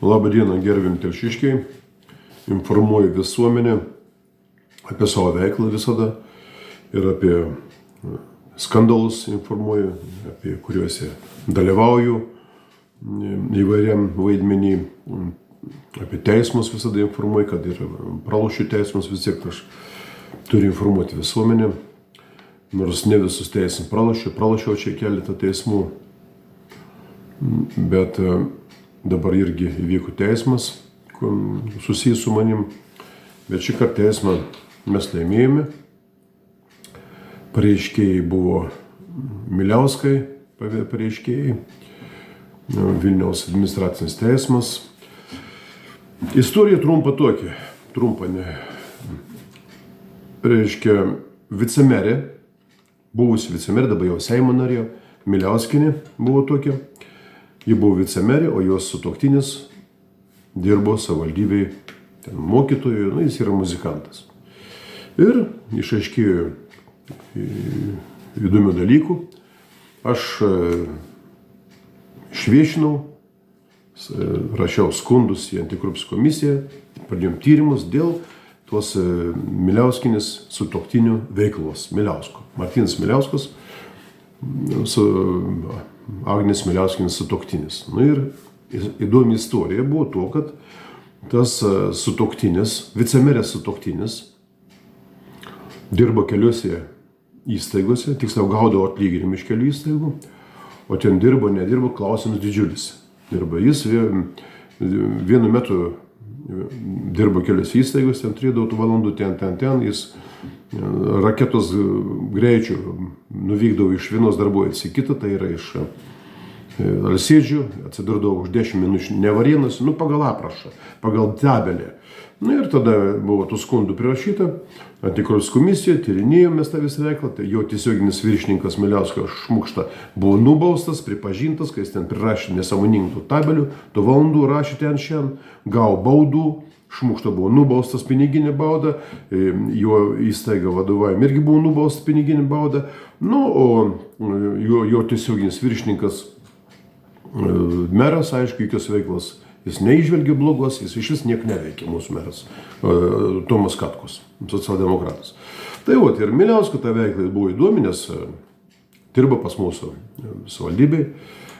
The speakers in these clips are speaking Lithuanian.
Labą dieną, gerbiami telšiškiai. Informuoju visuomenę apie savo veiklą visada ir apie skandalus informuoju, apie kuriuose dalyvauju įvairiam vaidmenį. Apie teismus visada informuoju, kad ir pralošiu teismus, vis tiek aš turiu informuoti visuomenę. Nors ne visus teismus pralošiau čia keletą teismų, bet dabar irgi įvyko teismas susijęs su manim, bet šį kartą teismą mes laimėjome. Pareiškėjai buvo Miliauskai, pareiškėjai, Vilniaus administracinis teismas. Istorija trumpa tokia, reiškia vicemerė, buvusi vicemerė, dabar jau Seimo narė, Miliauskinė buvo tokia. Ji buvo vicemerė, o jos sutuoktinis dirbo savivaldybėj mokytoju, jis yra muzikantas. Ir išaiškėjo įdomių dalykų. Aš išviešinau, rašiau skundus į antikorupcijos komisiją, pradėjom tyrimus dėl tos Miliauskinės sutuoktinių veiklos. Martynas Miliauskas su Agnės Miliauskinės sutuoktinis. Ir įdomi istorija buvo to, kad tas sutuoktinis, vicemerės sutuoktinis, dirbo keliose įstaigose, tiksliau gaudavo atlyginimą iš kelių įstaigų, o ten nedirbo, klausimas didžiulis. Jis vienu metu dirbo keliose įstaigose, ten 3 valandų, ten, jis raketos greičiu nuvykdavo iš vienos darbovietės į kitą, tai yra iš Alsėdžių, atsidurdavo už 10 minučių Nevarėnuose, pagal aprašą, pagal tabelę. Ir tada buvo tų skundų prirašyta, antikorupcijos komisija, tyrinėjome mes tą visą veiklą, tai jo tiesioginis viršininkas Miliauskas Šmukšta buvo nubaustas, pripažintas, kai jis ten prirašė nesąmoningų tabelių, tų valandų rašė ten šiandien, gavo baudų. Šmukšta buvo nubaustas piniginė bauda, jo įstaiga vadovavimai irgi buvo nubaustas piniginė bauda, o jo tiesioginis viršininkas meras, aišku, jokios veiklos jis neižvelgė blogos, jis iš vis niek neveikė, mūsų meras Tomas Katkus, socialdemokratas. Tai ir Miliausko ta veikla buvo įdomi, nes dirba pas mūsų savivaldybėj,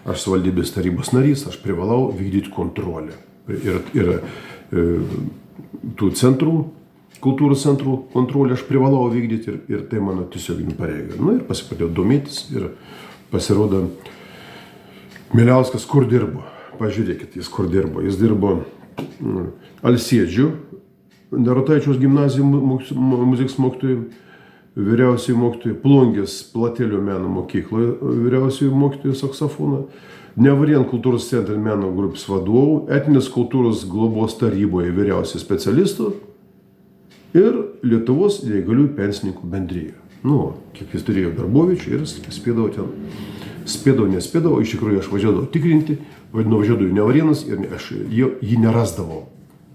aš savivaldybės tarybos narys, aš privalau vykdyti kontrolę. Ir tų centrų, kultūros centrų kontrolę aš privalau vykdyti ir tai mano tiesioginė pareiga. Ir pasipradėjau domėtis ir pasirodo Miliauskas kur dirbo. Pažiūrėkit, jis kur dirbo. Jis dirbo Alsėdžių, Narutaičiaus gimnazijos muzikos mokytojų, vyriausiųjų mokytojų, Plungės Platėlio meno mokykloje vyriausiųjų mokytojų saksofoną, Nevarėnų kultūros centro meno grupės vadovų, Etninės kultūros globos taryboje vyriausių specialistų ir Lietuvos neįgaliųjų pensininkų bendrijoje. Kiek jis turėjo darboviečių ir spėdavo ten. Nespėdavo, iš tikrųjų aš važiuodavau tikrinti, nuvažiuodavau į Nevarėnus ir aš jį nerasdavau.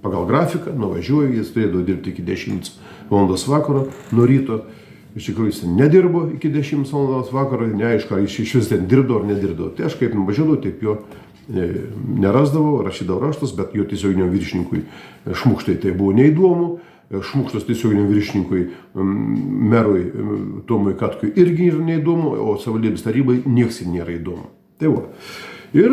Pagal grafiką nuvažiuoju, jis turėdavo dirbti iki 10 valandos vakaro, nuo ryto. Iš tikrųjų jis nedirbo iki 10 valandos vakaro, neaišku, ar jis iš vis ten dirbdavo ar nedirbdavo. Tai aš kaip nuvažiuodavau, taip jo nerasdavau, rašydavau raštus, bet jo tiesioginiam viršininkui Šmukštai tai buvo neįdomu. Šmukštos tiesioginiam viršininkui merui Tomui Katkui irgi yra neįdomu, o savivaldybės tarybai nieks nėra įdomu. Tai ir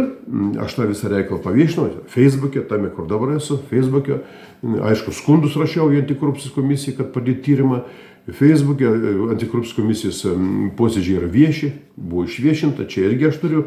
aš tą visą reikalą paviešinau Facebook'e, tame kur dabar esu, Facebook'e. Aišku, skundus rašiau į antikorupcijos komisiją, kad pradėti tyrimą. Facebook'e antikorupcijos komisijos posėdžiai yra vieši, buvo išviešinta, čia irgi aš turiu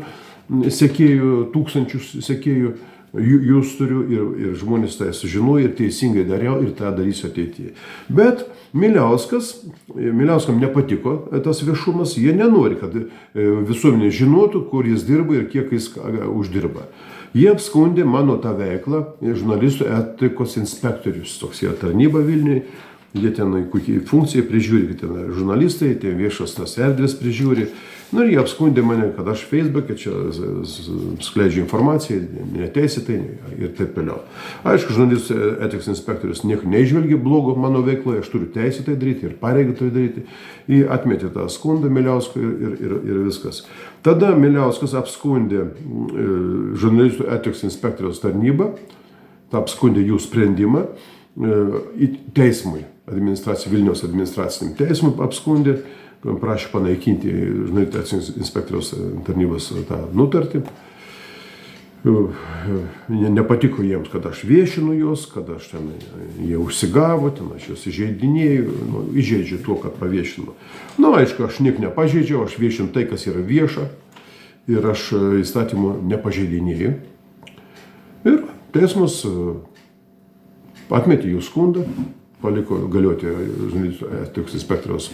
sekėjų, tūkstančius sekėjų, jūs turiu ir žmonės tai sužinojo ir teisingai dariau ir tą darysiu ateityje. Bet Miliauskam nepatiko tas viešumas, jie nenori, kad visuomenė žinotų, kur jis dirba ir kiek jis uždirba. Jie apskundė mano tą veiklą, žurnalistų etikos inspektorius, toks yra tarnyba Vilniuje. Jie ten kokią funkciją prižiūri, ten žurnalistai, ten viešas tas erdvės prižiūri, Nu ir jie apskundė mane, kad aš Facebook'e čia skleidžiu informaciją neteisėtai ir taip toliau. Aišku, žurnalistų etikos inspektorius nieko neižvelgia blogo mano veikloje, aš turiu teisę tai daryti ir pareigą tai daryti. Jie atmetė tą skundą Miliauskui ir viskas. Tada Miliauskas apskundė žurnalistų etikos inspektoriaus tarnybą, apskundė jų sprendimą į teismui, Vilniaus administraciniam teismui apskundė, prašė panaikinti žurnalistų etikos inspektoriaus tarnybos tą nutartį. Nepatiko jiems, kad aš viešinu juos, kad aš ten, jie užsigavo, ten aš juos įžeidinėjau, įžeidžiu tuo, kad paviešinu. Aišku, aš nieko nepažeidžiau, aš viešinu tai, kas yra vieša ir aš įstatymų nepažeidinėjau. Ir teismas atmetė jų skundą, paliko galioti žurnalistų etikos inspektoriaus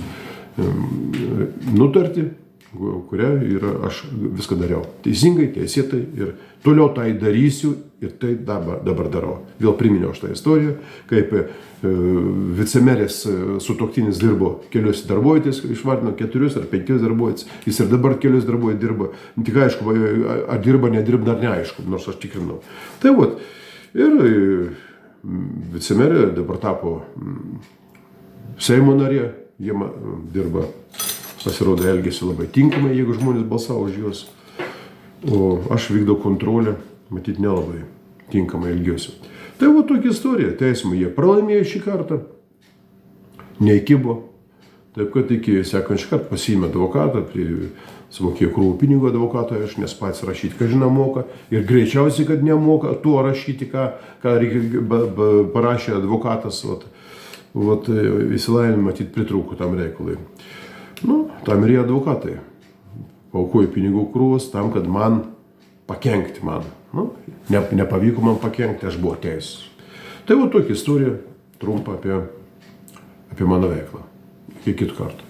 nutartį, kurią aš viską dariau. Teisingai, teisėtai ir toliau tai darysiu ir tai dabar darau. Vėl priminiau aš tą istoriją, kaip vicemerės sutuoktinis dirbo keliuose darbuotis, išvardino 4 ar 5 darbuotis, jis ir dabar keliuose darbuotis dirba. Tik aišku, ar dirba, nedirba, dar neaišku, nors aš tikrinau. Tai vat, ir vicemerė dabar tapo Seimo narė. Jie dirba, pasirodo, elgėsi labai tinkamai, jeigu žmonės balsavo už juos. O aš vykdau kontrolę, matyt, nelabai tinkamai elgiuosi. Tai va tokia istorija. Teismai jie pralaimėjo šį kartą, neįkibo. Taip, kad iki sekančio karto pasiėmė advokatą, sumokėjo krūvų pinigų advokatą, aš nes pats rašyti, ką žinau, moka. Ir greičiausiai, kad nemoka tuo rašyti, ką parašė advokatas. Įsilavinimą matyt pritrūko tam reikalui. Tam ir jie advokatai. Paukojo pinigų krūvas tam, kad man pakenkti man. Nepavyko man pakenkti, aš buvau teisus. Tai tokia istorija trumpa apie mano veiklą. Iki kitų kartų.